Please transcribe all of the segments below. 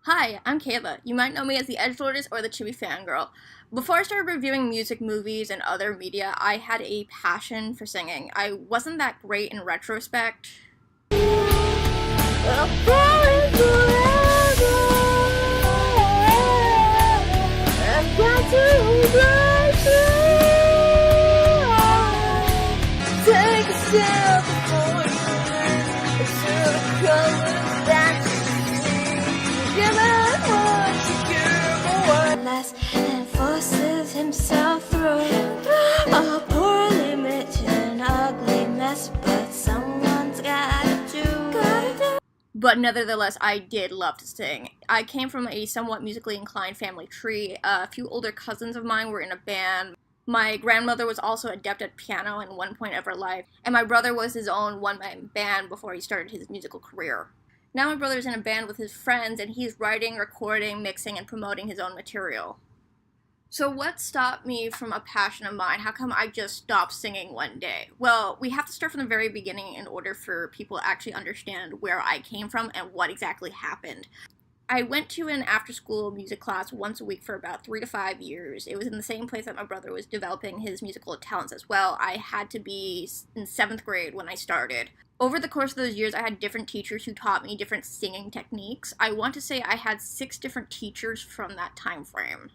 Hi, I'm Kayla. You might know me as the Edge Tortoise or the Chibi Fangirl. Before I started reviewing music, movies, and other media, I had a passion for singing. I wasn't that great in retrospect. Take a step before you leave into the colors that you see. Give it what you give away. Less and forces himself through a poorly written, ugly mess, but someone's gotta do. But nevertheless, I did love to sing. I came from a somewhat musically inclined family tree. A few older cousins of mine were in a band. My grandmother was also adept at piano in one point of her life, and my brother was his own one-man band before he started his musical career. Now my brother's in a band with his friends, and he's writing, recording, mixing, and promoting his own material. So what stopped me from a passion of mine? How come I just stopped singing one day? Well, we have to start from the very beginning in order for people to actually understand where I came from and what exactly happened. I went to an after-school music class once a week for about 3 to 5 years. It was in the same place that my brother was developing his musical talents as well. I had to be in 7th grade when I started. Over the course of those years, I had different teachers who taught me different singing techniques. I want to say I had 6 different teachers from that time frame.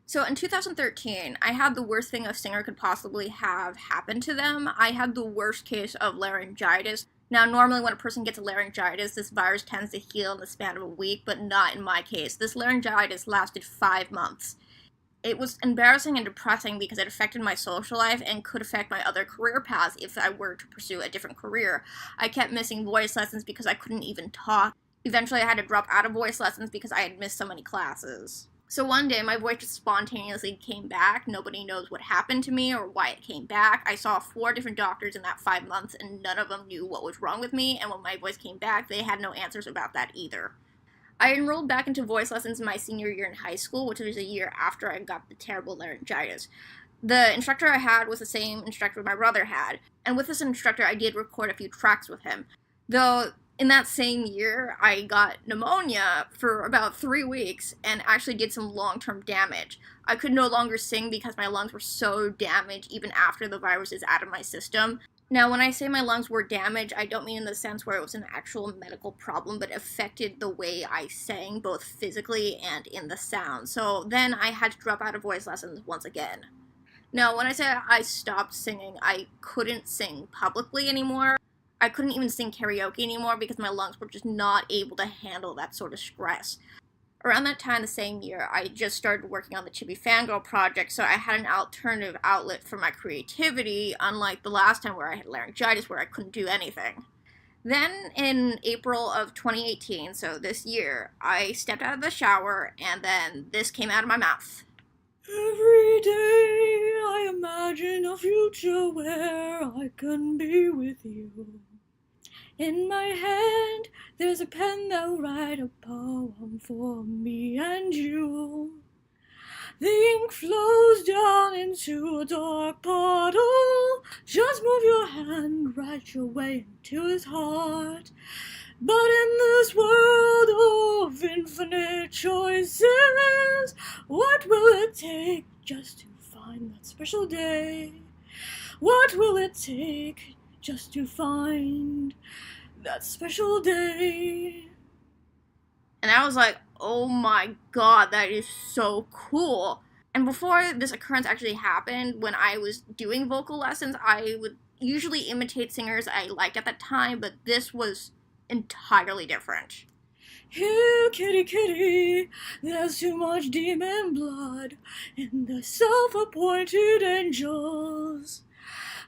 So in 2013, I had the worst thing a singer could possibly have happen to them. I had the worst case of laryngitis. Now, normally when a person gets laryngitis, this virus tends to heal in the span of a week, but not in my case. This laryngitis lasted 5 months. It was embarrassing and depressing because it affected my social life and could affect my other career paths if I were to pursue a different career. I kept missing voice lessons because I couldn't even talk. Eventually, I had to drop out of voice lessons because I had missed so many classes. So one day, my voice just spontaneously came back. Nobody knows what happened to me or why it came back. I saw 4 different doctors in that 5 months, and none of them knew what was wrong with me, and when my voice came back, they had no answers about that either. I enrolled back into voice lessons in my senior year in high school, which was a year after I got the terrible laryngitis. The instructor I had was the same instructor my brother had, and with this instructor, I did record a few tracks with him. Though, in that same year, I got pneumonia for about 3 weeks and actually did some long-term damage. I could no longer sing because my lungs were so damaged even after the virus is out of my system. Now, when I say my lungs were damaged, I don't mean in the sense where it was an actual medical problem, but it affected the way I sang, both physically and in the sound. So then I had to drop out of voice lessons once again. Now, when I say I stopped singing, I couldn't sing publicly anymore. I couldn't even sing karaoke anymore because my lungs were just not able to handle that sort of stress. Around that time, the same year, I just started working on the Chibi Fangirl project, so I had an alternative outlet for my creativity, unlike the last time where I had laryngitis where I couldn't do anything. Then, in April of 2018, so this year, I stepped out of the shower, and then this came out of my mouth. Every day I imagine a future where I can be with you. In my hand, there's a pen that'll write a poem for me and you. The ink flows down into a dark puddle. Just move your hand, write your way into his heart. But in this world of infinite choices, what will it take just to find that special day? What will it take just to find that special day? And I was like, oh my god, that is so cool. And before this occurrence actually happened, when I was doing vocal lessons, I would usually imitate singers I liked at that time, but this was entirely different. Here, kitty, kitty, there's too much demon blood in the self-appointed angels.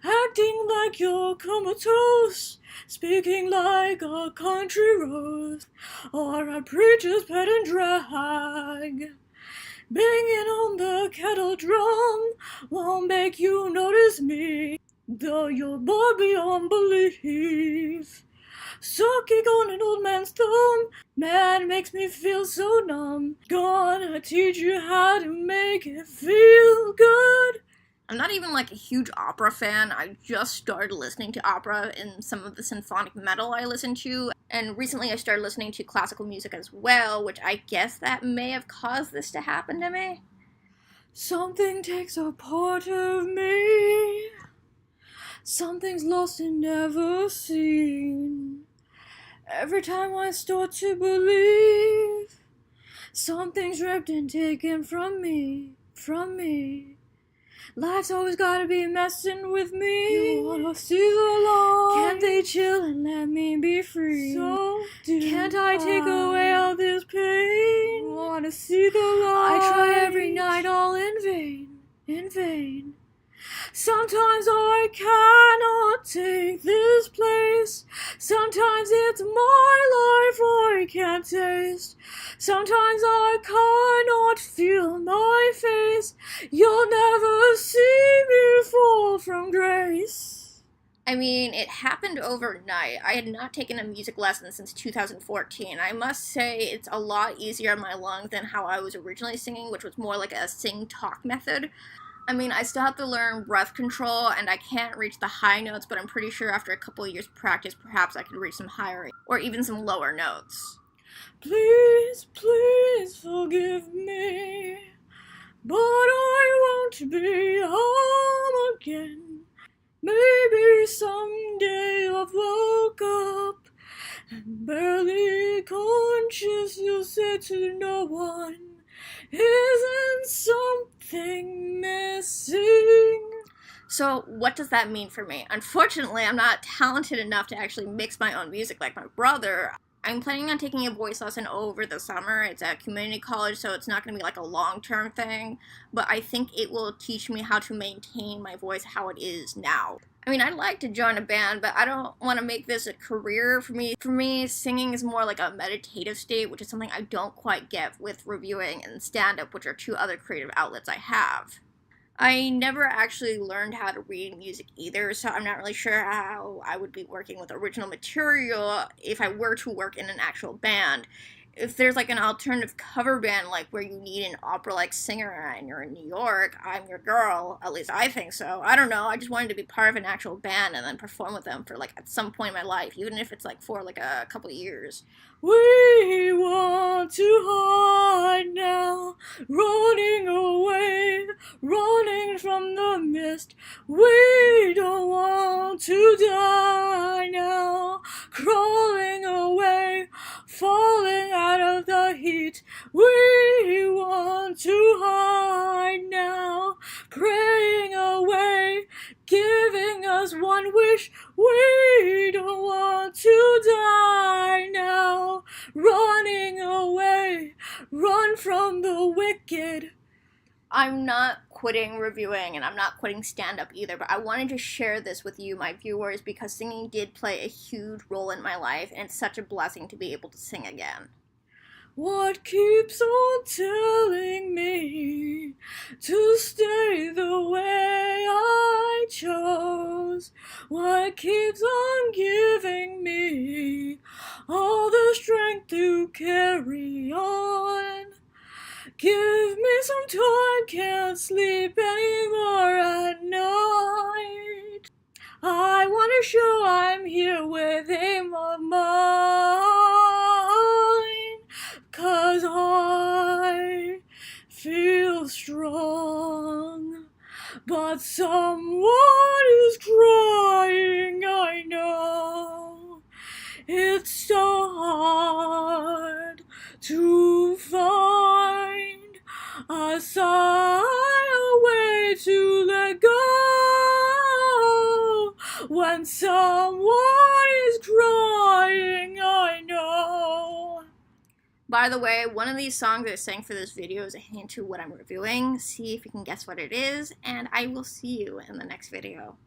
Acting like you're comatose, speaking like a country rose, or a preacher's pet and drag. Banging on the kettle drum won't make you notice me, though you're bored beyond belief. Sucking on an old man's thumb, man, makes me feel so numb. Gonna teach you how to make it feel good. I'm not even like a huge opera fan. I just started listening to opera in some of the symphonic metal I listen to, and recently I started listening to classical music as well, which I guess that may have caused this to happen to me. Something takes a part of me. Something's lost and never seen. Every time I start to believe, something's ripped and taken from me. Life's always gotta be messing with me. You wanna see the light? Can't they chill and let me be free? So can't I take away all this pain? Wanna see the light? I try every night, all in vain. Sometimes I cannot take this place. Sometimes it's my life I can't taste. Sometimes I cannot feel my face. You'll never see me fall from grace. I mean, it happened overnight. I had not taken a music lesson since 2014. I must say it's a lot easier on my lungs than how I was originally singing, which was more like a sing-talk method. I mean, I still have to learn breath control, and I can't reach the high notes, but I'm pretty sure after a couple of years practice, perhaps I could reach some higher, or even some lower notes. Please, please forgive me, but I won't be home again. Maybe someday I'll woke up and barely conscious, you'll say to no one, isn't something missing? So what does that mean for me? Unfortunately, I'm not talented enough to actually mix my own music like my brother. I'm planning on taking a voice lesson over the summer. It's at community college, so it's not going to be like a long-term thing, but I think it will teach me how to maintain my voice how it is now. I mean, I'd like to join a band, but I don't want to make this a career for me. For me, singing is more like a meditative state, which is something I don't quite get with reviewing and stand-up, which are two other creative outlets I have. I never actually learned how to read music either, so I'm not really sure how I would be working with original material if I were to work in an actual band. If there's like an alternative cover band, like where you need an opera-like singer and you're in New York, I'm your girl. At least I think so. I don't know. I just wanted to be part of an actual band and then perform with them for like at some point in my life, even if it's like for like a couple of years. We want to hide now, running away, running from the mist. We don't want to die now, crawling away, falling out of the heat. We want to hide now, praying away, giving us one wish. We don't want to die now, running away, run from the wicked. I'm not quitting reviewing and I'm not quitting stand-up either, but I wanted to share this with you, my viewers, because singing did play a huge role in my life, and it's such a blessing to be able to sing again. What keeps on telling me to stay the way I chose? What keeps on giving me all the strength to carry on? Give me some time, can't sleep anymore at night. I want to show I'm here with aim of mine, 'cause I feel strong, but someone is crying, I know. It's so hard to find a sign, a way to let go when someone is crying, I know. By the way, one of these songs I sang for this video is a hint to what I'm reviewing. See if you can guess what it is, and I will see you in the next video.